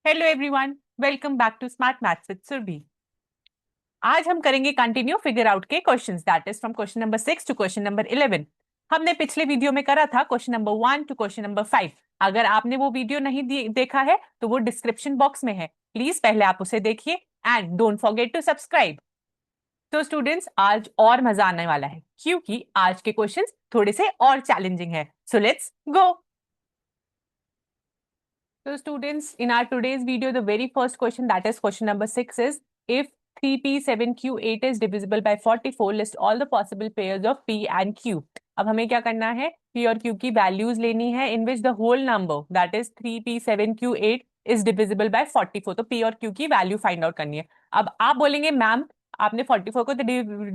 Hello everyone, welcome back to smart maths with Surabhi. आज हम करेंगे कंटिन्यू फिगर आउट के questions, that is from question number 6 to question number 11। हमने पिछले video में करा था question number 1 to question number 5। अगर आपने वो वीडियो नहीं देखा है तो वो डिस्क्रिप्शन बॉक्स में है, प्लीज पहले आप उसे देखिए and don't forget to subscribe. तो स्टूडेंट्स, आज और मजा आने वाला है क्योंकि आज के क्वेश्चंस थोड़े से और चैलेंजिंग है। So let's go. So students, in our today's video, the very first question, that is question number 6, is if 3p7q8 is divisible by 44, list all the possible pairs of p and q. अब हमें क्या करना है, p और q की values लेनी है in which the whole number, that is 3p7q8 is divisible by 44. तो p और q की वैल्यू फाइंड आउट करनी है। अब आप बोलेंगे मैम आपने 44 को तो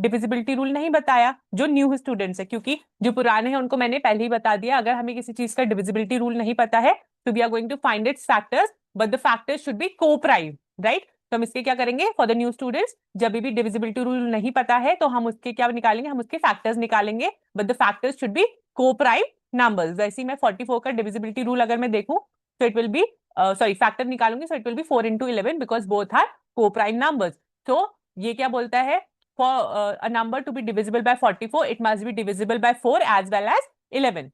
डिविजिबिलिटी रूल नहीं बताया, जो न्यू स्टूडेंट्स है, क्योंकि जो पुराने हैं उनको मैंने पहले ही बता दिया। अगर हमें किसी चीज का डिविजिबिलिटी रूल नहीं पता है तो we are going to find its factors, but the factors should be coprime, right. तो हम इसके क्या करेंगे, फॉर द न्यू स्टूडेंट्स, जब भी डिविजिबिलिटी रूल नहीं पता है तो हम उसके क्या निकालेंगे, हम उसके फैक्टर्स निकालेंगे, but the factors should be co-prime numbers. वैसे ही मैं 44 का डिविजिबिलिटी रूल अगर मैं देखूं तो it will be sorry factor निकालूंगी, so it will be 4 into 11 because both are coprime numbers. तो ये क्या बोलता है, for a number to be divisible by 44 it must be divisible by 4 as well as 11।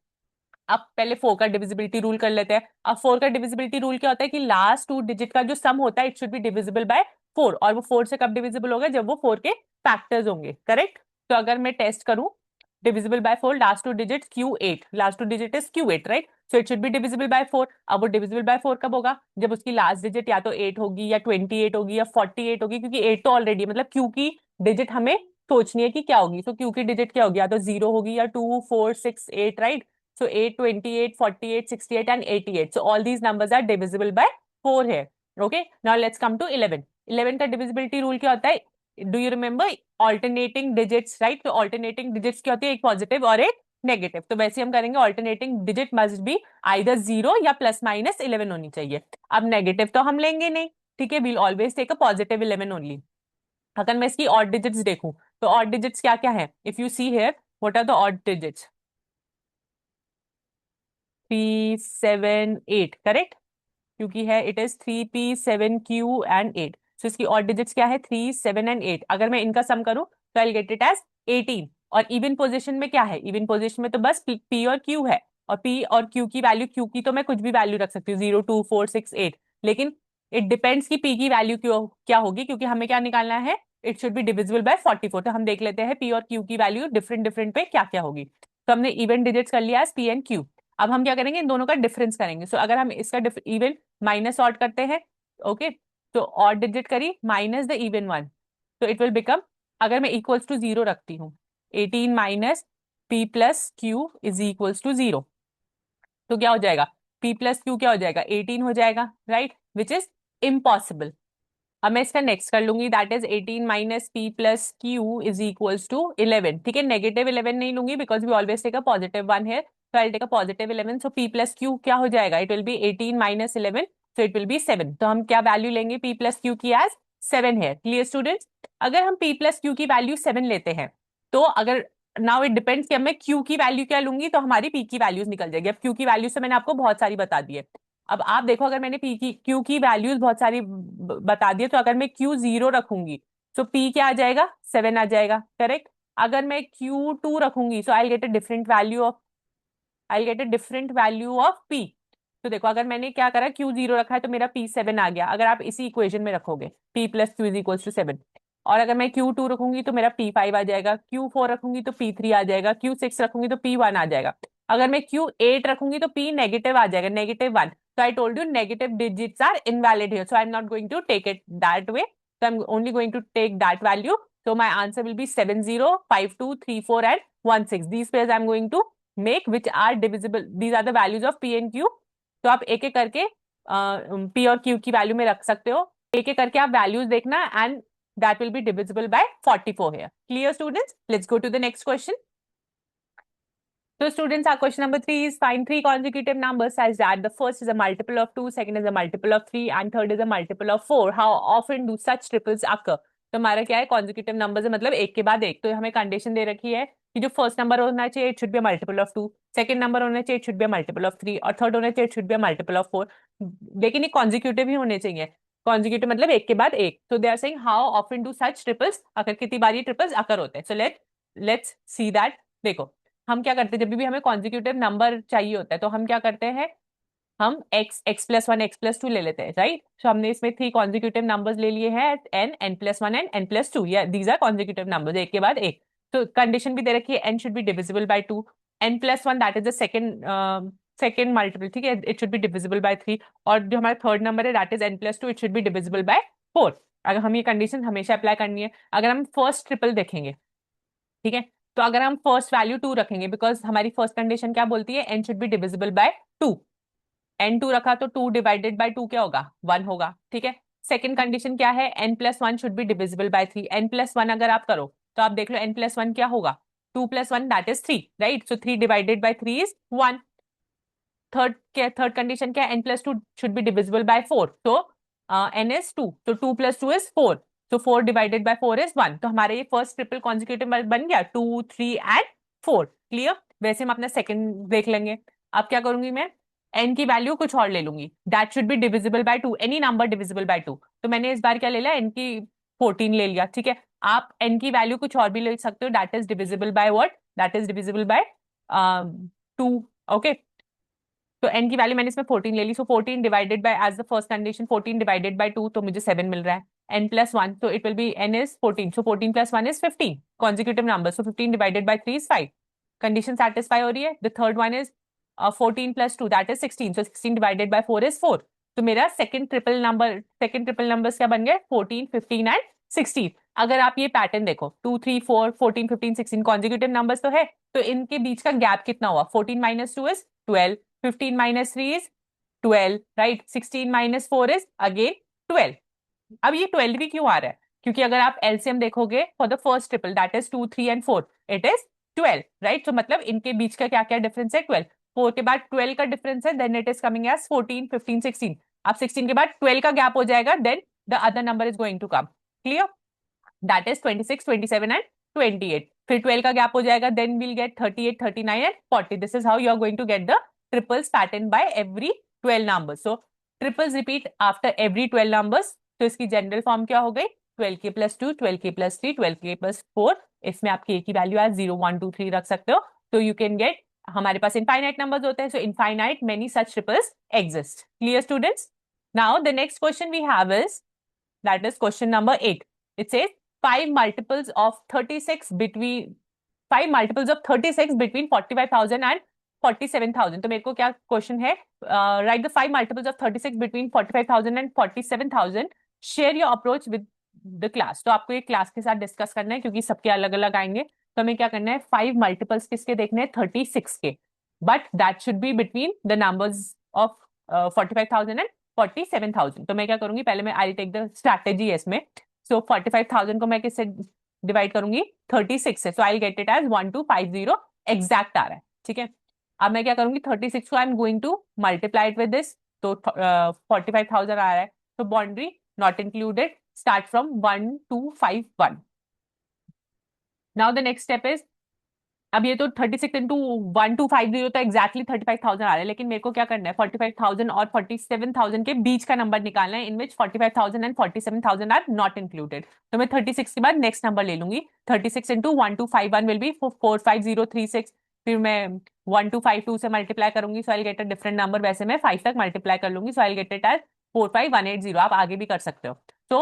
अब पहले 4 का डिविजिबिलिटी रूल कर लेते हैं। अब 4 का डिविजिबिलिटी रूल क्या होता है कि लास्ट 2 डिजिट का जो सम होता है it should be divisible by 4, और वो 4 से कब डिविजिबल होगा, जब वो 4 के फैक्टर्स होंगे, करेक्ट। तो अगर मैं टेस्ट करूं divisible by 4, last 2 digit Q8, last 2 digit is Q8, right. So it should be divisible by 4। अब वो डिविजिबल बाय 4 कब होगा, जब उसकी लास्ट डिजिट या तो 8 होगी या 28 होगी या 48 होगी, क्योंकि 8 तो ऑलरेडी, मतलब Q की डिजिट हमें सोचनी है कि क्या होगी। तो Q की डिजिट क्या होगी, या तो 0 होगी या 2 4 6 8, right. So 8, 28, 48, 68 and 88. So all these numbers are divisible by 4 here. Okay. Now let's come to 11. 11 का divisibility rule क्या होता है? Do you remember alternating digits, right? तो alternating digits क्या होती है, एक पॉजिटिव और एक नेगेटिव। तो वैसे हम करेंगे alternating digit must be either 0 या प्लस माइनस 11 होनी चाहिए। अब नेगेटिव तो हम लेंगे नहीं, ठीक है, we'll always take a positive 11 only। अगर मैं इसकी odd digits देखूं तो odd digits क्या क्या है, if you see here, what are the odd digits? 3, 7, 8, correct, क्योंकि है इट इज 3p7q and 8। सो इसकी और डिजिट्स क्या है, 3, 7 and 8। अगर मैं इनका सम करूं तो आई गेट इट एज 18। और इवन पोजीशन में क्या है, इवन पोजीशन में तो बस p और q है, और p और q की वैल्यू, q की तो मैं कुछ भी वैल्यू रख सकती हूँ, 0, 2, 4, 6, 8, लेकिन इट डिपेंड्स कि p की वैल्यू क्या होगी, क्योंकि हमें क्या निकालना है, it should be divisible by 44। तो हम देख लेते हैं p और q की वैल्यू डिफरेंट डिफरेंट पे क्या क्या होगी। तो हमने इवन डिजिट्स कर लिया एज p एंड q। अब हम क्या करेंगे, इन दोनों का डिफरेंस करेंगे। सो अगर हम इसका इवन माइनस ऑड करते हैं, ओके, तो ऑड डिजिट करी minus the even one, so it will become, अगर मैं इक्वल्स टू 0 रखती हूँ, 18 minus p plus q is equals to 0, तो क्या हो जाएगा, p प्लस क्यू क्या हो जाएगा, 18 हो जाएगा, राइट, विच इज इम्पॉसिबल। अब मैं इसका नेक्स्ट कर लूंगी, that is 18 minus p plus q is equals to 11, ठीक है। नेगेटिव 11 नहीं लूंगी because we always take a positive one है, so I'll take a positive 11, so p plus q क्या हो जाएगा, it will be 18 minus 11, so it will be 7। तो हम क्या वैल्यू लेंगे p plus q की as 7 है, क्लियर स्टूडेंट्स। अगर हम p plus q की वैल्यू 7 लेते हैं तो अगर नाउ इट डिपेंड्स कि अब मैं q की वैल्यू क्या लूंगी तो हमारी p की वैल्यूज निकल जाएगी। अब q की वैल्यूज तो मैंने आपको बहुत सारी बता दी है। अब आप देखो, अगर मैंने q की वैल्यूज बहुत सारी बता दी है, तो अगर मैं q 0 रखूंगी तो p क्या आ जाएगा, 7 आ जाएगा, करेक्ट। अगर मैं q2 रखूंगी so I get a different value of, I get a different value of p। तो देखो, अगर मैंने क्या करा, q0 रखा है तो मेरा p 7 आ गया। अगर आप इसी इक्वेशन में रखोगे p plus q is equal to 7, और अगर मैं q2 रखूंगी तो मेरा p5 आ जाएगा, q4 रखूंगी तो p3 आ जाएगा, q6 रखूंगी तो p1 आ जाएगा। अगर मैं q8 रखूंगी तो p नेगेटिव आ जाएगा, -1। so I told you negative digits are invalid here, so I'm not going to take it that way, so I'm only going to take that value। so my answer will be 7, 0, 5, 2, 3, 4 and 1, 6। these pairs I'm going to make which are divisible, these are the values of p and q। तो आप एक एक करके p और q की value में रख सकते हो, एक एक करके आप वैल्यूज देखना, and that will be divisible by 44 here। clear students, let's go to the next question। So students, our question number 3 is find three consecutive numbers such that the first is a multiple of 2, second is a multiple of 3 and third is a multiple of 4। How often do such triples occur? तो हमारा क्या है, consecutive numbers है, मतलब एक के बाद एक। तो हमें कंडीशन दे रखी है कि जो फर्स्ट नंबर होना चाहिए it should be multiple of 2, second number होना चाहिए it should be multiple of 3, और थर्ड होना चाहिए it should be multiple of 4। लेकिन ये कॉन्जिक्यूटिव ही होने चाहिए। कॉन्जिक्यूटिव मतलब एक के बाद एक। तो they are saying how often do such triples occur, कितनी बार ये ट्रिपल्स अकर होते हैं। So let's see that. देखो हम क्या करते हैं, जब भी हमें कॉन्जिक्यूटिव नंबर चाहिए होता है तो हम क्या करते हैं, हम x+1 x+2 ले लेते हैं, राइट। सो हमने इसमें 3 कॉन्जिक्यूटिव नंबर्स ले लिए हैं, n+1 एंड n+2, या दीज आर कॉन्जिक्यूटिव नंबर्स, एक के बाद एक। तो कंडीशन भी दे रखी है n should be divisible by 2, n+1 that is the second multiple, ठीक है, it should be divisible by 3, और जो हमारा थर्ड नंबर है that is n+2, it should be divisible by 4। अगर हम ये कंडीशन हमेशा अप्लाई करनी है। अगर हम फर्स्ट ट्रिपल देखेंगे, ठीक है, तो अगर हम फर्स्ट वैल्यू 2 रखेंगे, बिकॉज हमारी फर्स्ट कंडीशन क्या बोलती है, n should be divisible by 2, n2 रखा तो 2 डिवाइडेड बाय 2 क्या होगा, 1 होगा, ठीक है। सेकंड कंडीशन क्या है, n+1 should be divisible by 3, n+1 अगर आप करो तो आप देख लो n+1 क्या होगा, 2+1 that is 3, right. So 3 divided by 3 is 1। Third condition क्या है, n+2 should be divisible by 4, तो n इज 2, तो 2+2 इज 4, तो 4 डिवाइडेड बाय 4 इज 1। तो हमारे ये फर्स्ट ट्रिपल कॉन्जिक्यूटिव बन गया, 2 3 एंड 4। क्लियर। वैसे हम अपना सेकंड देख लेंगे। अब क्या करूंगी मैं, n की वैल्यू कुछ और ले लूंगी, that should be divisible by 2, any number divisible by 2। तो मैंने इस बार क्या ले लिया, n की 14 ले लिया, ठीक है। आप n की वैल्यू कुछ और भी ले सकते हो, that is divisible by what, that is divisible by 2। Okay, तो n की वैल्यू मैंने इसमें 14 ले ली, so 14 divided by, as the first condition 14 divided by 2, तो मुझे 7 मिल रहा है। n+1, तो it will be n is 14, so 14+1 is 15 consecutive number, so 15 divided by 3 is 5। Condition satisfy हो रही है। The third one is 14+2 that is 16, so 16 divided by 4 is 4। तो मेरा सेकंड ट्रिपल नंबर्स क्या बन गए, 14 15 एंड 16। अगर आप ये पैटर्न देखो, 2 3 4 14 15 16 कॉन्जिक्यूटिव नंबर्स तो है, तो इनके बीच का गैप कितना हुआ, 14 - 2 is 12, 15 - 3 is 12, right? 16 - 4 is again 12। अब ये 12 भी क्यों आ रहा है, क्योंकि अगर आप एलसीएम देखोगे for the first triple that is 2 3 and 4, it is 12, right. तो मतलब इनके बीच का क्या क्या डिफरेंस है, 12। 4 के बाद 12 का डिफरेंस है, then it is coming as 14 15 16। अब 16 के बाद 12 का गैप हो जाएगा, then the other number is going to come. Clear. That is 26 27 and 28। फिर 12 का गैप हो जाएगा, then will get 38 39 and 40। This is how you are going to get the triples pattern by every 12 numbers। so triples repeat after every 12 numbers। तो इसकी general form क्या हो गई, 12k+2 12k+3 12k+4। इसमें आपकी एक ही वैल्यू है, 0 1 2 3 रख सकते हो। तो यू कैन गेट, हमारे पास इनफाइनाइट नंबर्स होते हैं, so infinite many such triples exist. Clear students. Now the next question we have is, that is question number 8। It says five multiples of 36 between 45,000 and 47,000। तो मेरे को क्या question है, right the 5 multiples of 36 between 45,000 and 47,000, share your approach with the class. तो आपको ये class के साथ डिस्कस करना है, क्योंकि सबके अलग अलग आएंगे। तो हमें क्या करना है, 5 मल्टीपल्स किसके देखने हैं, 36 के, but that should be between the numbers of 45,000 and 47,000। तो मैं क्या करूंगी, पहले मैं आई टेक द स्ट्रैटेजी है इसमें। सो 45,000 को मैं किससे डिवाइड करूंगी, 36 से। So I get it as 1250 exact आ रहा है, ठीक है। अब मैं क्या करूंगी, 36 को आई am going to multiply it with this, तो 45,000 आ रहा है। तो boundary not included, start from 1251। Now the next step is, अब ये तो 36 इंटू 1250 तो एक्जैक्टली 35,000 आ रहा है, लेकिन मेरे को क्या करना है, 45,000 और 47,000 के बीच का नंबर निकालना है, इन विच 45,000 एंड 47,000 आर नॉट इंक्लूडेड। तो मैं 36 के बाद नेक्स्ट नंबर ले लूंगी, 36 इंटू 1251 विल बी 45036। फिर मैं 1252 से मल्टीप्लाई करूंगी, so I get a different number. वैसे मैं 5 तक मल्टीप्लाई कर लूंगी, so I get it as 45180। आप आगे भी कर सकते हो। तो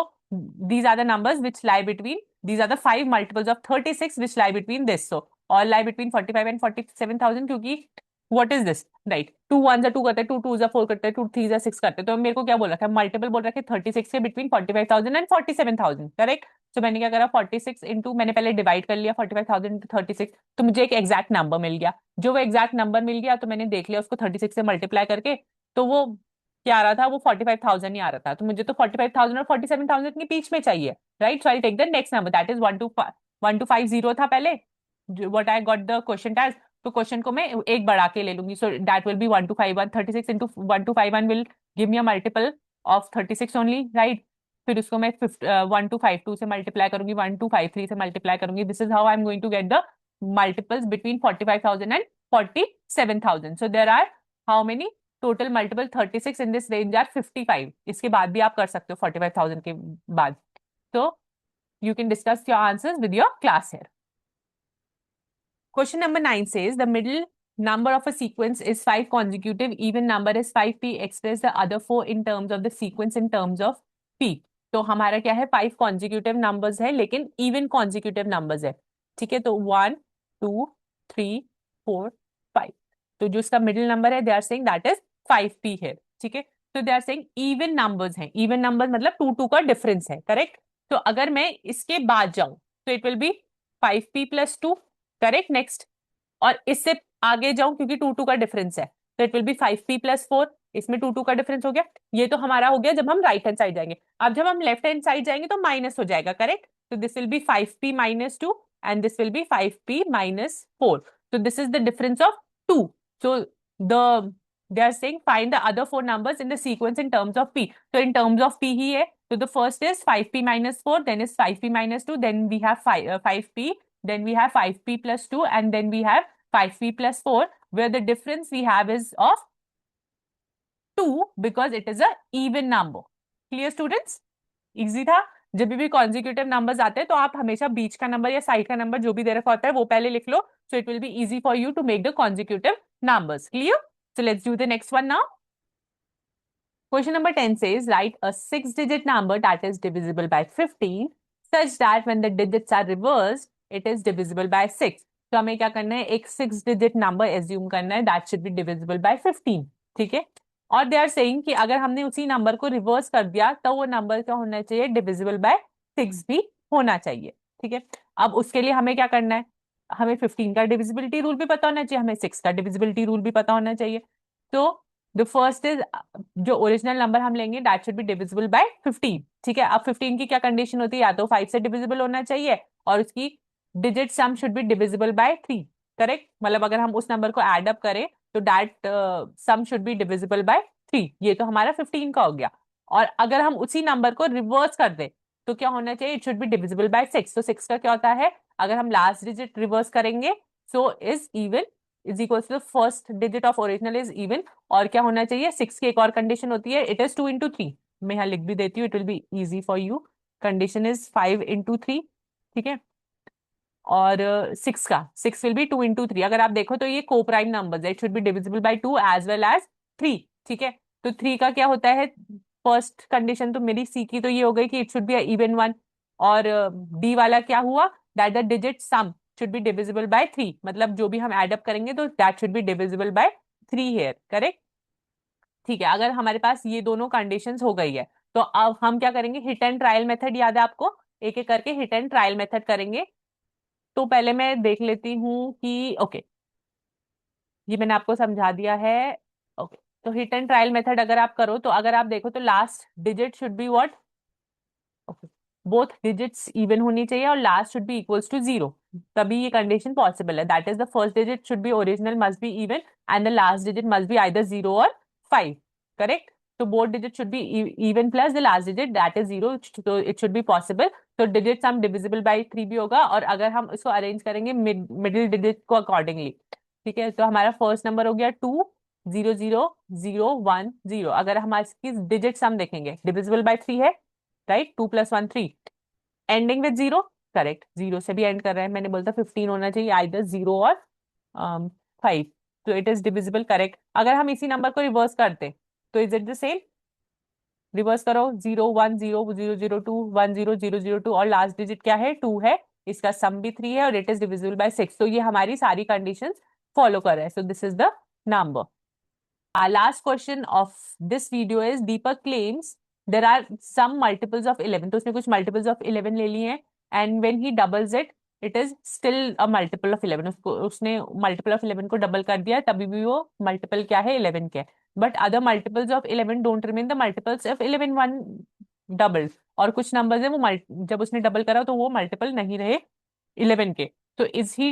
these are the numbers which lie between, these are the 5 multiples of 36 which lie between this। So all lie between 45 and 47,000, क्योंकि what is this, right? 2 1 जा 2 करते हैं, 2 2 जा 4 करते हैं, 2 3 जा 6 करते हैं। तो मेरे को क्या बोल रखा है, मल्टीपल बोल रखा है 36 के बिटवीन 45,000 एंड 47,000, करेक्ट। तो मैंने क्या करा, 46 इंटू, मैंने पहले डिवाइड कर लिया 45,000 इंटू 36, तो मुझे एक एग्जैक्ट नंबर मिल गया। जो वो एग्जैक्ट नंबर मिल गया, तो मैंने देख लिया उसको 36 से मल्टीप्लाई करके, तो वो क्या आ रहा था, वो 45,000 ही आ रहा था। तो मुझे तो 45,000 और 47,000 के बीच में चाहिए, right. So I take the next number, that is 1250 था पहले, what I got the question tag. तो क्वेश्चन को मैं एक बढ़ा के ले लूंगी, so that will be 1251। 36 into 1251 will give me a multiple of 36 only, right. फिर उसको मैं 1252 से मल्टीप्लाई करूंगी, 1253 से मल्टीप्लाई करूंगी। This is how I am going to get the multiples between 45,000 and 47,000. So there are how many total multiple? 36 in this range are 55. इसके बाद भी आप कर सकते हो 45,000 के बाद. So you can discuss your answers with your class here. Question number 9 says the middle number of a sequence is 5 consecutive, even number is 5p, express the other 4 in terms of the sequence in terms of p. तो हमारा क्या है, 5 consecutive numbers है लेकिन even consecutive numbers है. ठीक है, तो 1 2 3 4 5. तो जो इसका मिडिल नंबर है, they are saying that is 5p है. ठीक है, तो they are saying even numbers हैं. इवन नंबर मतलब 2 का डिफरेंस है. करेक्ट. तो अगर मैं इसके बाद जाऊं तो it will B 5p+2. Correct. Next, और इससे आगे जाऊं क्योंकि 2 का डिफरेंस है, तो इट विल बी 5p+4. इसमें 2 का डिफरेंस हो गया. ये तो हमारा हो गया जब हम राइट हैंड साइड जाएंगे. अब जब हम लेफ्ट हैंड साइड जाएंगे तो माइनस हो जाएगा. करेक्ट. तो this will be 5p-2 and this will be 5p-4. So this is the difference of 2. So they are saying find the other 4 numbers in the sequence in terms of p. So in terms of p ही है. So the first is 5p-4, then is 5p-2, then we have 5p, then we have 5p+2, and then we have 5p+4, where the difference we have is of 2 because it is a even number. Clear students? Easy था. जब भी consecutive numbers आते हैं तो आप हमेशा बीच का number या साइड का नंबर जो भी दे रखा होता है वो पहले लिख लो. So it will be easy for you to make the consecutive numbers. Clear? So let's do the next one now. Question number 10 says write a 6-digit number that is divisible by 15 such that when the digits are reversed it is divisible by 6. तो हमें क्या करना है, एक 6-digit number assume करना है that should be divisible by 15. ठीक है. और दे आर सेइंग कि अगर हमने उसी नंबर को रिवर्स कर दिया तो वो नंबर क्या होना चाहिए, डिविजिबल बाय 6 भी होना चाहिए. ठीक है. अब उसके लिए हमें क्या करना है, हमें 15 का डिविजिबिलिटी रूल भी पता होना चाहिए, हमें 6 का डिविजिबिलिटी रूल भी पता होना चाहिए. तो द फर्स्ट इज, जो ओरिजिनल नंबर हम लेंगे that should be divisible bye 15. ठीक है. अब 15 की क्या कंडीशन होती है, या तो 5 से डिविजिबल होना चाहिए और उसकी digit sum should be divisible by 3. Correct. मतलब अगर हम उस नंबर को एड अप करें तो that sum should be divisible by 3. ये तो हमारा 15 का हो गया. और अगर हम उसी नंबर को रिवर्स कर दे तो क्या होना चाहिए, it should be divisible bye 6. तो 6 का क्या होता है, अगर हम लास्ट डिजिट रिवर्स करेंगे so is even is equal to first digit of original is even. और क्या होना चाहिए, 6 की एक और कंडीशन होती है, इट इज 2 into 3. मैं यहाँ लिख भी देती हूँ, it will be easy for you. Condition is 5 into 3. ठीक है. और 6 विल बी 2 into 3. अगर आप देखो तो ये को प्राइम नंबर्स है, it should be divisible by 2 as well as 3. ठीक है. तो 3 का क्या होता है, फर्स्ट कंडीशन तो मेरी सी की तो ये हो गई कि it should be even one. और डी वाला क्या हुआ, that the digit sum should be divisible by 3. मतलब जो भी हम एड अप करेंगे तो that should be divisible by 3 here. Correct. ठीक है. अगर हमारे पास ये दोनों कंडीशंस हो गई है तो अब हम क्या करेंगे, हिट एंड ट्रायल मेथड याद है आपको, एक एक करके हिट एंड ट्रायल मेथड करेंगे. तो पहले मैं देख लेती हूँ कि ओके ये मैंने आपको समझा दिया है. ओके. तो हिट एंड ट्रायल मेथड अगर आप करो तो अगर आप देखो तो last digit should be what, okay, both digits even होनी चाहिए और last should be equals to 0. तभी ये कंडीशन पॉसिबल है. That is the first digit should be original must be even and the last digit must be either 0 और 5. Correct. तो both digit should be even plus the last digit that is 0. तो it should be possible. तो digit some divisible by 3 भी होगा. और अगर हम इसको अरेंज करेंगे मिडिल डिजिट को अकॉर्डिंगली, ठीक है, तो हमारा फर्स्ट नंबर हो गया 2 0 0 0 1 0. अगर हम इसकी डिजिट सम देखेंगे, डिविजिबल बाय 3 है, राइट. 2 + 1 3, ending with 0. करेक्ट. 0 से भी एंड कर रहे हैं. मैंने बोलता 15 होना चाहिए, आइदर 0 और 5. तो इट इज डिविजिबल. करेक्ट. अगर हम इसी नंबर को रिवर्स करते तो is it the same, reverse करो 0 1 0 0 0 2 1 0 0 0 2 और लास्ट डिजिट क्या है, 2 है. इसका सम भी 3 है और इट इज डिविजिबल बाय 6. तो ये हमारी सारी कंडीशंस फॉलो कर रहे हैं. So this is the number. Our last question of this video is Deepak claims there are some multiples of 11. तो उसने कुछ multiples of 11 ले लिए हैं and when he doubles it, it is still a multiple of 11. उसने multiple of 11 को double कर दिया तभी भी वो multiple क्या है, 11 के. But other multiples of 11 don't remain the multiples of 11 one doubled. और कुछ numbers है वो जब उसने double करा तो वो multiple नहीं रहे 11 के. तो is he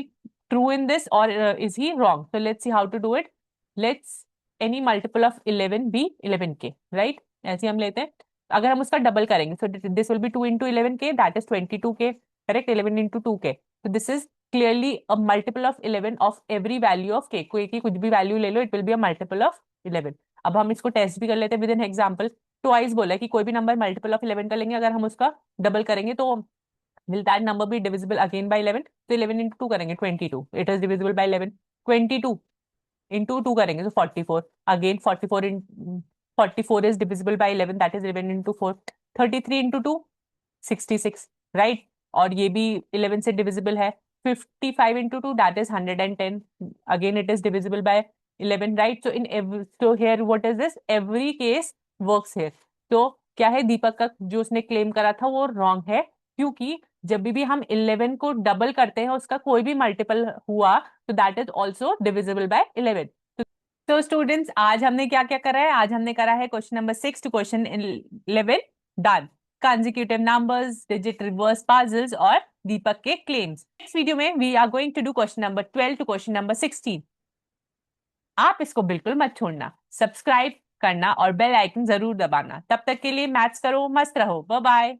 true in this or is he wrong? So let's see how to do it. Let's any multiple of 11 be 11k, right? ऐसे हम लेते हैं. अगर हम उसका डबल करेंगे so this will be 2 into 11k, that is 22k. correct. 11 into 2k, so this is clearly a multiple of 11 of every value of K, कोई की कुछ भी वैल्यू ले लो, it will be a multiple of 11। अब हम इसको टेस्ट भी कर लेते हैं विद एन एग्जांपल। ट्वाइस बोला है कि कोई भी नंबर मल्टीपल ऑफ 11 कर लेंगे, अगर हम उसका डबल करेंगे तो will that number be divisible again by 11? तो 11 इंटू 2 करेंगे 22, it is divisible by 11। 22 into 2 करेंगे तो 44, again 44 in 44 is divisible by 11, that is 11 into 4। 33 into 2 66, right. और ये भी 11 से डिविजिबल है। 55 into 2 that is 110, again it is divisible by 11, right. So in every, so here what is this, every case works here। तो क्या है, दीपक का जो उसने क्लेम करा था वो रॉन्ग है, क्योंकि जब भी हम 11 को डबल करते हैं, उसका कोई भी मल्टीपल हुआ तो that is also divisible by 11। तो स्टूडेंट्स, आज हमने क्या क्या करा है, आज हमने करा है question number 6 to question 11 done, consecutive numbers, digit reverse puzzles और दीपक के क्लेम्स। नेक्स्ट वीडियो में we are going to do question number 12 to question number 16। आप इसको बिल्कुल मत छोड़ना, सब्सक्राइब करना और बेल आइकन जरूर दबाना। तब तक के लिए मैथ्स करो, मस्त रहो, बाय बाय।